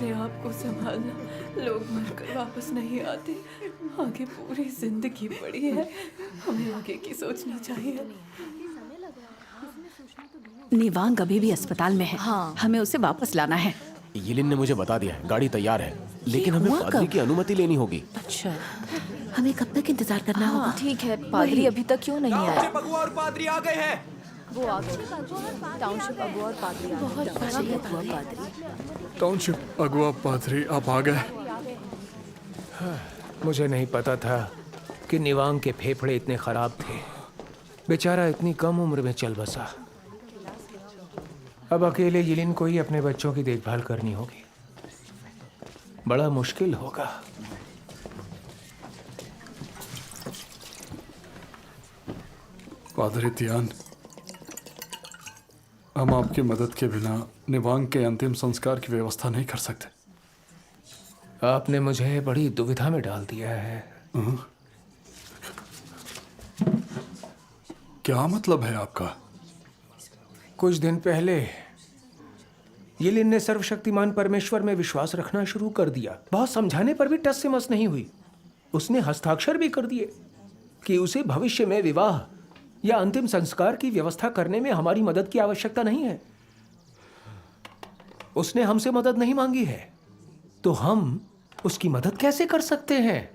अपने आप को संभालना। लोग मरकर वापस नहीं आते, आगे पूरी जिंदगी पड़ी है, हमें आगे की सोचना चाहिए। निवांग अभी भी अस्पताल में है। हाँ, हमें उसे वापस लाना है। यिलिन ने मुझे बता दिया है, गाड़ी तैयार है, लेकिन हमें हुआ पादरी कब? की अनुमति लेनी होगी। अच्छा, हमें कब तक इंतजार करना होगा? ठीक है, पादरी अभी तक क्यों नहीं आया? टाउनशिप अगुआ और पादरी आ गए हैं। वो आ गए। टाउनशिप अगुआ और पादरी बहुत बड़ा टाउनशिप अगुआ पादरी आप आ गए। मुझे नहीं पता था कि निवांग के फेफड़े इतने खराब थे। बेचारा इतनी कम उम्र में चल बसा। अब अकेले यिलिन को ही अपने बच्चों की देखभाल करनी होगी। बड़ा मुश्किल होगा। पादरी तियान, हम आपकी मदद के बिना निवांग के अंतिम संस्कार की व्यवस्था नहीं कर सकते। आपने मुझे बड़ी दुविधा में डाल दिया है। क्या मतलब है आपका? कुछ दिन पहले यिलिन ने सर्वशक्तिमान परमेश्वर में विश्वास रखना शुरू कर दिया। बहुत समझाने पर भी टस से मस नहीं हुई। उसने हस्ताक्षर भी कर दिए कि उसे भविष्य में विवाह या अंतिम संस्कार की व्यवस्था करने में हमारी मदद की आवश्यकता नहीं है। उसने हमसे मदद नहीं मांगी है, तो हम उसकी मदद कैसे कर सकते हैं?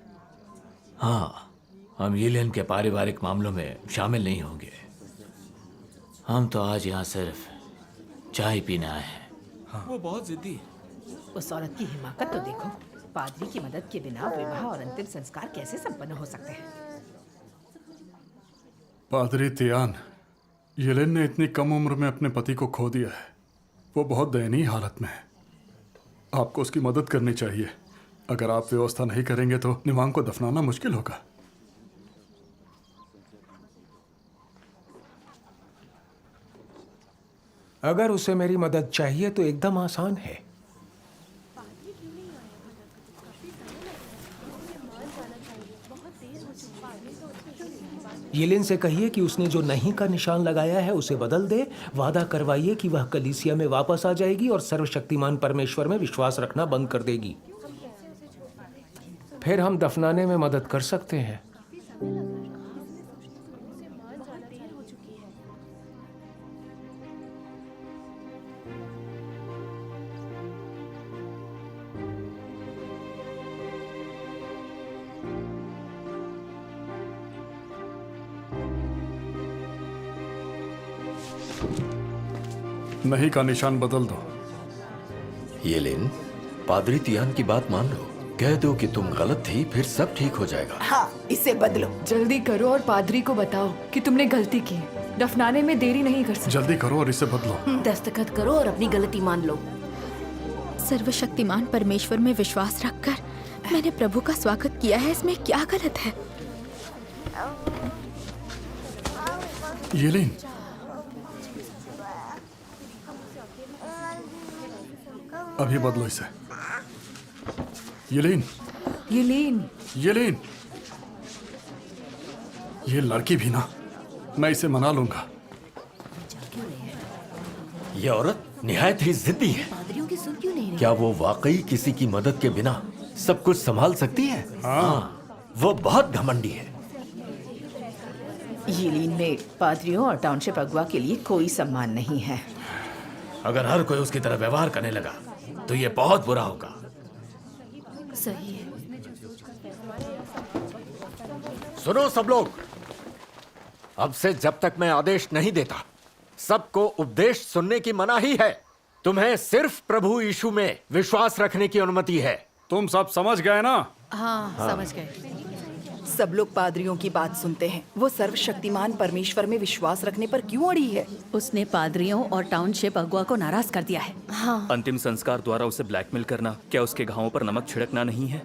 हाँ, हम यिलिन के पारिवारिक मामलों में शामिल नहीं होंगे। हम तो आज यहाँ सिर्फ चाय पीने आए हैं। वो बहुत जिद्दी है। उस औरत की हिमाकत तो देखो। पादरी की मदद के बिना विवाह और अंतिम संस्कार कैसे संपन्न हो सकते हैं? पादरी तियान, यिलिन ने इतनी कम उम्र में अपने पति को खो दिया है। वो बहुत दयनीय हालत में है। आपको उसकी मदद करनी चाहिए। अगर आप व्यवस्था नहीं करेंगे तो निवांग को दफनाना मुश्किल होगा। अगर उसे मेरी मदद चाहिए तो एकदम आसान है। यिलिन से कहिए कि उसने जो नहीं का निशान लगाया है उसे बदल दे। वादा करवाइए कि वह कलीसिया में वापस आ जाएगी और सर्वशक्तिमान परमेश्वर में विश्वास रखना बंद कर देगी। फिर हम दफनाने में मदद कर सकते हैं। नहीं का निशान बदल दो। यिलिन, पादरी तियान की बात मान लो। कह दो कि तुम गलत थी, फिर सब ठीक हो जाएगा। हाँ, इसे बदलो। जल्दी करो और पादरी को बताओ कि तुमने गलती की। दफनाने में देरी नहीं कर सकते। जल्दी करो और इसे बदलो। दस्तखत करो और अपनी गलती मान लो। सर्वशक्तिमान परमेश्वर में विश्वास रखकर मैंने प्रभु का स्वागत किया है, इसमें क्या गलत है? यिलिन, अभी बदलो इसे। यिलिन, यिलिन, यिलिन, ये लड़की भी ना, मैं इसे मना लूंगा। ये औरत निहायत ही जिद्दी है। पादरियों की सुन क्यों नहीं रही? क्या वो वाकई किसी की मदद के बिना सब कुछ संभाल सकती है? हाँ, वो बहुत घमंडी है। यिलिन में पादरियों और टाउनशिप अगुआ के लिए कोई सम्मान नहीं है। अगर हर कोई उसकी तरह व्यवहार करने लगा तो ये बहुत बुरा होगा। सही है। सुनो सब लोग, अब से जब तक मैं आदेश नहीं देता, सबको उपदेश सुनने की मनाही है। तुम्हें सिर्फ प्रभु यीशु में विश्वास रखने की अनुमति है। तुम सब समझ गए ना? हाँ, समझ गए। सब लोग पादरियों की बात सुनते हैं। वो सर्वशक्तिमान परमेश्वर में विश्वास रखने पर क्यों अड़ी है? उसने पादरियों और टाउनशिप अगुआ को नाराज कर दिया है। हाँ। अंतिम संस्कार द्वारा उसे ब्लैकमेल करना क्या उसके घावों पर नमक छिड़कना नहीं है?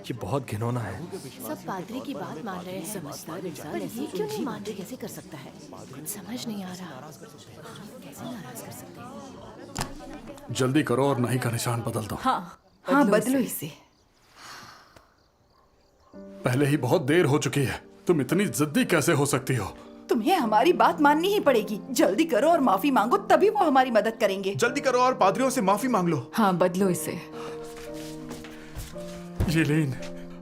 ये बहुत घिनौना है। सब पादरी की बात मान रहे हैं। समझदार इंसान ऐसे क्यों नहीं मान रहे? कैसे कर सकता है? कुछ समझ नहीं आ रहा। कैसे नाराज कर सकते हैं? जल्दी करो और नहीं का निशान बदल दो। हाँ, बदलो इसे। पहले ही बहुत देर हो चुकी है। तुम इतनी जिद्दी कैसे हो सकती हो? तुम्हें हमारी बात माननी ही पड़ेगी। जल्दी करो और माफी मांगो, तभी वो हमारी मदद करेंगे। जल्दी करो और पादरियों से माफी मांग लो। हाँ, बदलो इसे। येलेन,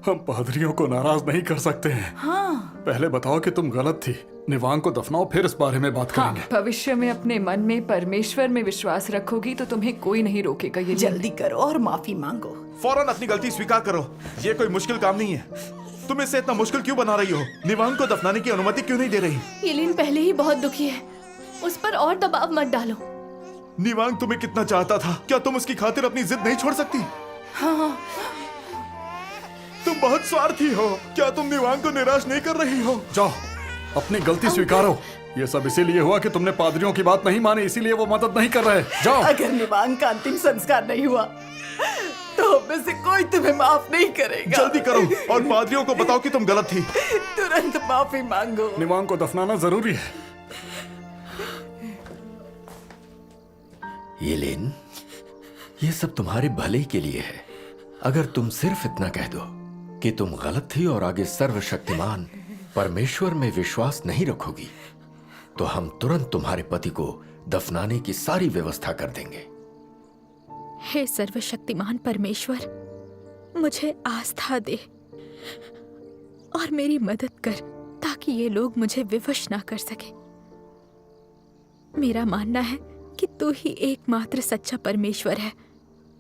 हम पादरियों को नाराज नहीं कर सकते हैं। हाँ। पहले बताओ कि तुम गलत थी। निवांग को दफनाओ, फिर इस बारे में बात करेंगे। भविष्य में अपने मन में परमेश्वर में विश्वास रखोगी तो तुम्हें कोई नहीं रोकेगा। ये जल्दी करो और माफी मांगो। फौरन अपनी गलती स्वीकार करो। ये कोई मुश्किल काम नहीं है। तुम इसे इतना मुश्किल क्यों बना रही हो? निवांग को दफनाने की अनुमति क्यों नहीं दे रही? येलेन पहले ही बहुत दुखी है, उस पर और दबाव मत डालो। निवांग तुम्हें कितना चाहता था, क्या तुम उसकी खातिर अपनी जिद नहीं छोड़ सकती? हाँ। तुम बहुत स्वार्थी हो। क्या तुम निवांग को निराश नहीं कर रही हो? जाओ, अपनी गलती स्वीकारो। ये सब इसीलिए हुआ कि तुमने पादरियों की बात नहीं मानी, इसीलिए वो मदद नहीं कर रहे। जाओ। अगर निवांग का अंतिम संस्कार नहीं हुआ तो हम में से कोई तुम्हें माफ नहीं करेगा। जल्दी करो और पादरियों को बताओ कि तुम गलत थी। तुरंत माफी मांगो। निवांग को दफनाना जरूरी है। येलेन, ये सब तुम्हारे भले के लिए है। अगर तुम सिर्फ इतना कह दो कि तुम गलत थी और आगे सर्वशक्तिमान परमेश्वर में विश्वास नहीं रखोगी, तो हम तुरंत तुम्हारे पति को दफनाने की सारी व्यवस्था कर देंगे। हे सर्वशक्तिमान परमेश्वर, मुझे आस्था दे और मेरी मदद कर ताकि ये लोग मुझे विवश ना कर सके। मेरा मानना है कि तू ही एकमात्र सच्चा परमेश्वर है।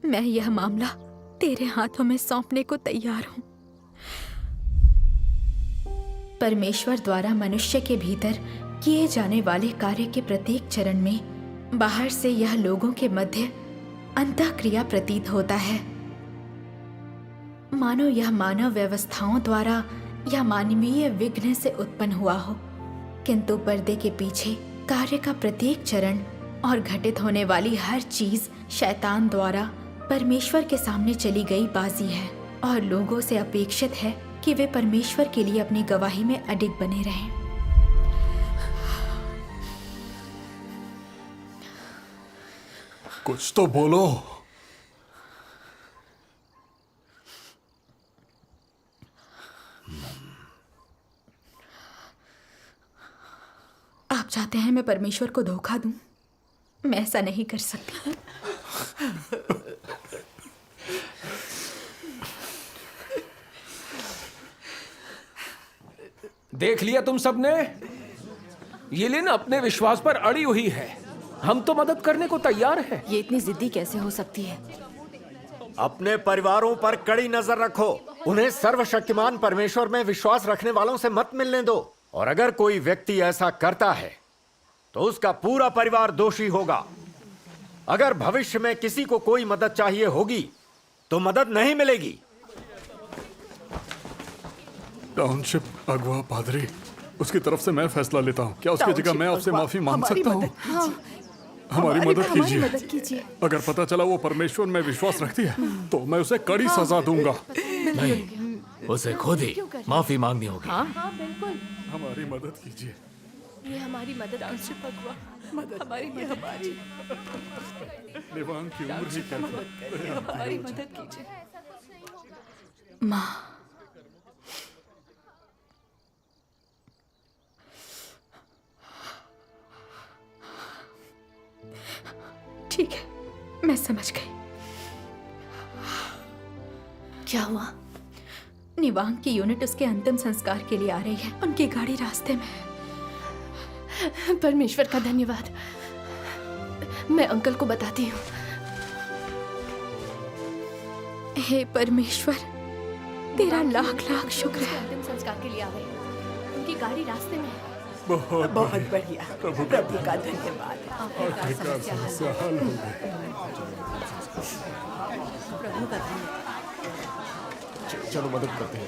मैं यह मामला तेरे हाथों में सौंपने को तैयार हूं। परमेश्वर द्वारा मनुष्य के भीतर किए जाने वाले कार्य के प्रत्येक चरण में बाहर से यह लोगों के मध्य अंतःक्रिया प्रतीत होता है, मानो यह मानव व्यवस्थाओं द्वारा या मानवीय विघ्न से उत्पन्न हुआ हो। किंतु पर्दे के पीछे कार्य का प्रत्येक चरण और घटित होने वाली हर चीज शैतान द्वारा परमेश्वर के सामने चली गई बाजी है और लोगों से अपेक्षित है कि वे परमेश्वर के लिए अपनी गवाही में अडिग बने रहें। कुछ तो बोलो। आप चाहते हैं मैं परमेश्वर को धोखा दूं? मैं ऐसा नहीं कर सकती। देख लिया तुम सबने, येलेन अपने विश्वास पर अड़ी हुई है। हम तो मदद करने को तैयार हैं। ये इतनी जिद्दी कैसे हो सकती है? अपने परिवारों पर कड़ी नजर रखो। उन्हें सर्वशक्तिमान परमेश्वर में विश्वास रखने वालों से मत मिलने दो। और अगर कोई व्यक्ति ऐसा करता है तो उसका पूरा परिवार दोषी होगा। अगर भविष्य में किसी को कोई मदद चाहिए होगी तो मदद नहीं मिलेगी। टाउनशिप अगवा पादरी, उसकी तरफ से मैं फैसला लेता हूँ। क्या उसकी जगह मैं आपसे माफी मांग सकता हूँ? हमारी मदद कीजिए। अगर पता चला वो परमेश्वर में विश्वास रखती है तो मैं उसे कड़ी सजा दूंगा। नहीं, उसे खुद ही माफी मांगनी होगी। हाँ बिल्कुल, हमारी मदद कीजिए। ये हमारी मदद हमारी निवांग की उम्र ही कैसी। हमारी मदद कीजिए। माँ, ठीक है, मैं समझ गई। क्या हुआ? निवांग की यूनिट उसके अंतिम संस्कार के लिए आ रही है। उनकी गाड़ी रास्ते में। परमेश्वर का धन्यवाद। मैं अंकल को बताती हूँ। हे परमेश्वर, तेरा लाख लाख शुक्र है। अंतिम संस्कार के लिए आ गए। उनकी गाड़ी रास्ते में है। बहुत बहुत बढ़िया। प्रभु का धन्यवाद। समस्या हल हो गई। प्रभु का धन्यवाद। चलो मदद करते हैं।